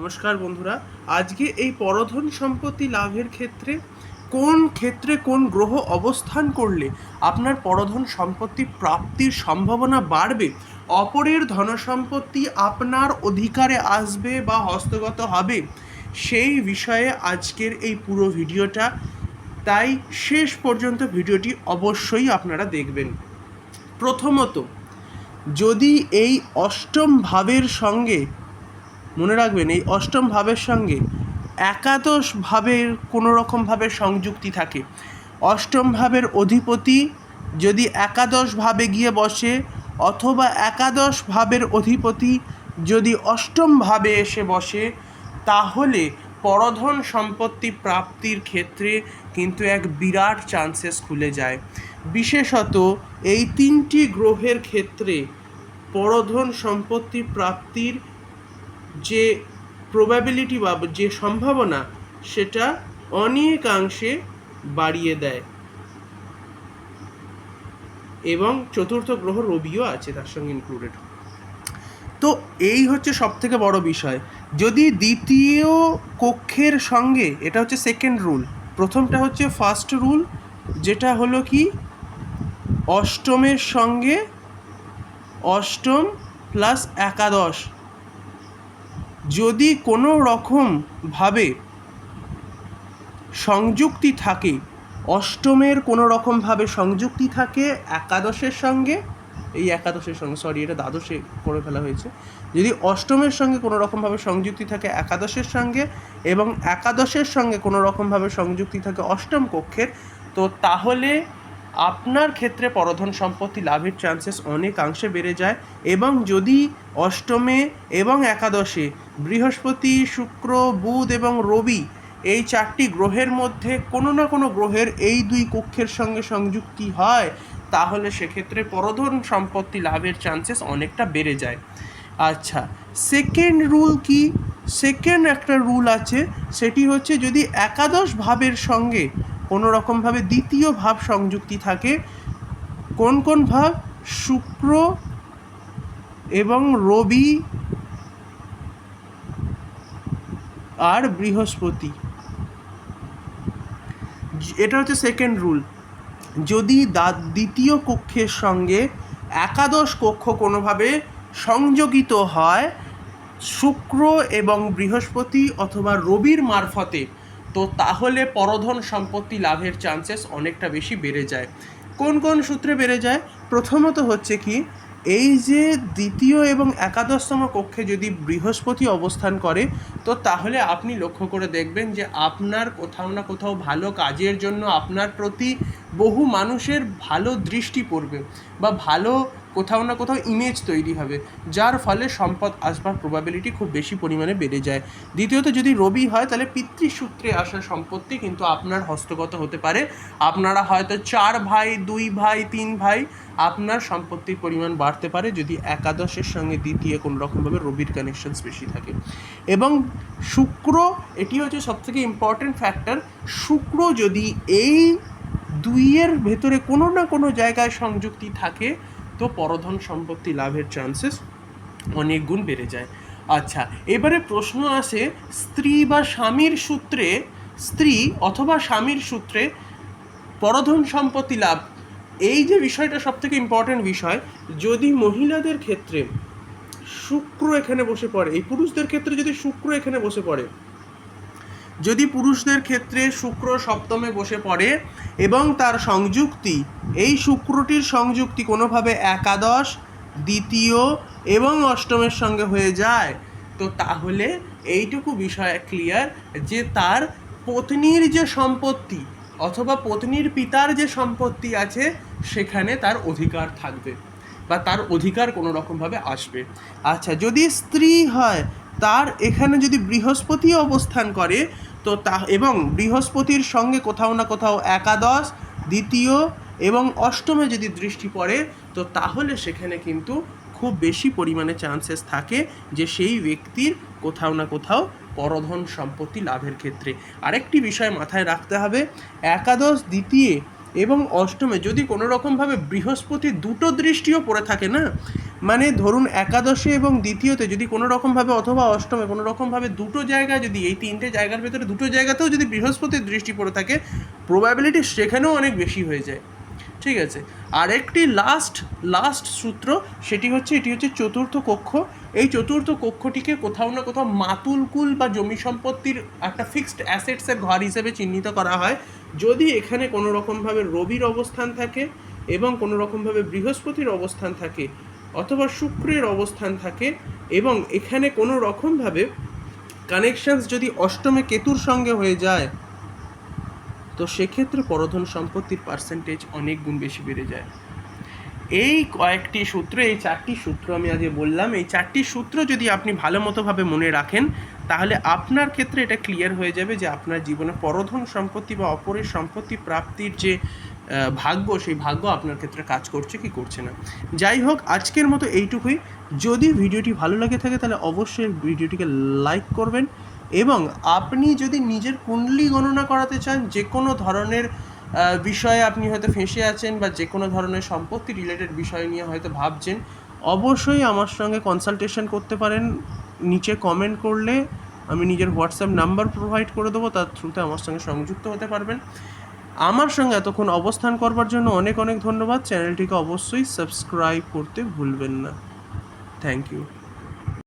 নমস্কার বন্ধুরা। আজকে এই পরধন সম্পত্তি লাভের ক্ষেত্রে কোন গ্রহ অবস্থান করলে আপনার পরধন সম্পত্তি প্রাপ্তির সম্ভাবনা বাড়বে, অপরের ধনসম্পত্তি আপনার অধিকারে আসবে বা হস্তগত হবে, সেই বিষয়ে আজকের এই পুরো ভিডিওটা। তাই শেষ পর্যন্ত ভিডিওটি অবশ্যই আপনারা দেখবেন। প্রথমত, যদি এই অষ্টম ভাবের সঙ্গে, মনে রাখবেন, এই অষ্টম ভাবের সঙ্গে একাদশ ভাবের কোনো রকমভাবে সংযুক্তি থাকে, অষ্টম ভাবের অধিপতি যদি একাদশ ভাবে গিয়ে বসে অথবা একাদশ ভাবের অধিপতি যদি অষ্টম ভাবে এসে বসে, তাহলে পরধন সম্পত্তি প্রাপ্তির ক্ষেত্রে কিন্তু এক বিরাট চান্সেস খুলে যায়। বিশেষত এই তিনটি গ্রহের ক্ষেত্রে পরধন সম্পত্তি প্রাপ্তির যে প্রবাবিলিটি বা যে সম্ভাবনা, সেটা অনেকাংশে বাড়িয়ে দেয়। এবং চতুর্থ গ্রহ রবিও আছে তার সঙ্গে ইনক্লুডেড। তো এই হচ্ছে সবথেকে বড় বিষয়। যদি দ্বিতীয় কক্ষের সঙ্গে, এটা হচ্ছে সেকেন্ড রুল, প্রথমটা হচ্ছে ফার্স্ট রুল, যেটা হলো কি অষ্টমের সঙ্গে অষ্টম প্লাস একাদশ যদি কোনো রকমভাবে সংযুক্তি থাকে, অষ্টমের কোনো রকমভাবে সংযুক্তি থাকে একাদশের সঙ্গে, এটা দ্বাদশে করে ফেলা হয়েছে, যদি অষ্টমের সঙ্গে কোনো রকমভাবে সংযুক্তি থাকে একাদশের সঙ্গে এবং একাদশের সঙ্গে কোনো রকমভাবে সংযুক্তি থাকে অষ্টম কক্ষের, তো তাহলে আপনার ক্ষেত্রে পরধন সম্পত্তি লাভের চান্সেস অনেকাংশে বেড়ে যায়। এবং যদি অষ্টমে এবং একাদশে বৃহস্পতি, শুক্র, বুধ এবং রবি এই চারটি গ্রহের মধ্যে কোনো না কোনো গ্রহের এই দুই কক্ষের সঙ্গে সংযুক্তি হয়, তাহলে সেক্ষেত্রে পরধন সম্পত্তি লাভের চান্সেস অনেকটা বেড়ে যায়। আচ্ছা, সেকেন্ড রুল কি? সেকেন্ড একটা রুল আছে, সেটি হচ্ছে যদি একাদশ ভাবের সঙ্গে কোনো রকমভাবে দ্বিতীয় ভাব সংযুক্তি থাকে। কোন কোন ভাব? শুক্র এবং রবি আর বৃহস্পতি। এটা হচ্ছে সেকেন্ড রুল। যদি দ্বিতীয় কক্ষের সঙ্গে একাদশ কক্ষ কোনোভাবে সংযোগিত হয় শুক্র এবং বৃহস্পতি অথবা রবির মারফতে, তো তাহলে পরধন সম্পত্তি লাভের চান্সেস অনেকটা বেশি বেড়ে যায়। কোন কোন সূত্রে বেড়ে যায়? প্রথমত হচ্ছে কি, এই যে দ্বিতীয় এবং একাদশতম কক্ষে যদি বৃহস্পতি অবস্থান করে, তো তাহলে আপনি লক্ষ্য করে দেখবেন যে আপনার কোথাও না কোথাও ভালো কাজের জন্য আপনার প্রতি বহু মানুষের ভালো দৃষ্টি পড়বে বা ভালো কোথাও না কোথাও ইমেজ তৈরি হবে, যার ফলে সম্পদ আসবার প্রবাবিলিটি খুব বেশি পরিমাণে বেড়ে যায়। দ্বিতীয়ত, যদি রবি হয় তাহলে পিতৃসূত্রে আসা সম্পত্তি কিন্তু আপনার হস্তগত হতে পারে। আপনারা হয়তো 4 ভাই, 2 ভাই, 3 ভাই, আপনার সম্পত্তির পরিমাণ বাড়তে পারে যদি একাদশের সঙ্গে দ্বিতীয় কোনো রকমভাবে রবির কানেকশনস বেশি থাকে। এবং শুক্র, এটি হচ্ছে সবথেকে ইম্পর্টেন্ট ফ্যাক্টর, শুক্র যদি এই দুইয়ের ভেতরে কোনো না কোনো জায়গায় সংযুক্তি থাকে, তো পরধন সম্পত্তি লাভের চান্সেস অনেক গুণ বেড়ে যায়। আচ্ছা, এবারে প্রশ্ন আসে, স্ত্রী বা স্বামীর সূত্রে, স্ত্রী অথবা স্বামীর সূত্রে পরধন সম্পত্তি লাভ, এই যে বিষয়টা সবথেকে ইম্পর্টেন্ট বিষয়। যদি মহিলাদের ক্ষেত্রে শুক্র এখানে বসে পড়ে, এই পুরুষদের ক্ষেত্রে যদি শুক্র এখানে বসে পড়ে, যদি পুরুষদের ক্ষেত্রে শুক্র সপ্তমে বসে পড়ে এবং তার সংযুক্তি, এই শুক্রটির সংযুক্তি কোনোভাবে একাদশ, দ্বিতীয় এবং অষ্টমের সঙ্গে হয়ে যায়, তো তাহলে এইটুকু বিষয় ক্লিয়ার যে তার পত্নীর যে সম্পত্তি অথবা পত্নীর পিতার যে সম্পত্তি আছে, সেখানে তার অধিকার থাকবে বা তার অধিকার কোনো রকমভাবে আসবে। আচ্ছা, যদি স্ত্রী হয়, তার এখানে যদি বৃহস্পতি অবস্থান করে, তো এবং বৃহস্পতির সঙ্গে কোথাও না কোথাও একাদশ, দ্বিতীয় এবং অষ্টমে যদি দৃষ্টি পড়ে, তো তাহলে সেখানে কিন্তু খুব বেশি পরিমাণে চান্সেস থাকে যে সেই ব্যক্তির কোথাও না কোথাও পরধন সম্পত্তি লাভের ক্ষেত্রে। আরেকটি বিষয় মাথায় রাখতে হবে, একাদশ, দ্বিতীয় এবং অষ্টমে যদি কোনো রকমভাবে বৃহস্পতির দুটো দৃষ্টিও পড়ে থাকে না, মানে ধরুন একাদশে এবং দ্বিতীয়তে যদি কোনো রকমভাবে অথবা অষ্টমে কোনো রকমভাবে দুটো জায়গায় যদি এই তিনটে জায়গার ভেতরে দুটো জায়গাতেও যদি বৃহস্পতির দৃষ্টি পড়ে থাকে, প্রবাবিলিটি সেখানেও অনেক বেশি হয়ে যায়। ঠিক আছে, আরেকটি লাস্ট সূত্র, এটি হচ্ছে চতুর্থ কক্ষ। এই চতুর্থ কক্ষটিকে কোথাও না কোথাও মাতুলকুল বা জমি সম্পত্তির একটা ফিক্সড অ্যাসেটসের ঘর হিসেবে চিহ্নিত করা হয়। যদি এখানে কোনো রকমভাবে রবির অবস্থান থাকে এবং কোনো রকমভাবে বৃহস্পতির অবস্থান থাকে অথবা শুক্রের অবস্থান থাকে এবং এখানে কোনো রকমভাবে কানেকশনস যদি অষ্টমে কেতুর সঙ্গে হয়ে যায়, তো সেক্ষেত্রে পরধন সম্পত্তির পার্সেন্টেজ অনেক গুণ বেশি বেড়ে যায়। এই কয়েকটি সূত্র, এই চারটি সূত্র আমি আগে বললাম, এই চারটি সূত্র যদি আপনি ভালো মতোভাবে মনে রাখেন, তাহলে আপনার ক্ষেত্রে এটা ক্লিয়ার হয়ে যাবে যে আপনার জীবনে পরধন সম্পত্তি বা অপরের সম্পত্তি প্রাপ্তির যে ভাগ্য, সেই ভাগ্য আপনার ক্ষেত্রে কাজ করছে কি করছে না। যাই হোক, আজকের মতো এইটুকুই। যদি ভিডিওটি ভালো লাগে থাকে তাহলে অবশ্যই ভিডিওটিকে লাইক করবেন, এবং আপনি যদি নিজের কুণ্ডলী গণনা করাতে চান, যে কোনো ধরনের বিষয়ে আপনি হয়তো ফেঁসে আছেন বা যে কোনো ধরনের সম্পত্তি রিলেটেড বিষয় নিয়ে হয়তো ভাবছেন, অবশ্যই আমার সঙ্গে কনসালটেশন করতে পারেন। নিচে কমেন্ট করলে আমি নিজের হোয়াটসঅ্যাপ নাম্বার প্রোভাইড করে দেবো, তার থ্রুতে আমার সঙ্গে সংযুক্ত হতে পারবেন। আমার সঙ্গে এতক্ষণ অবস্থান করবার জন্য অনেক অনেক ধন্যবাদ। চ্যানেলটিকে অবশ্যই সাবস্ক্রাইব করতে ভুলবেন না। Thank you.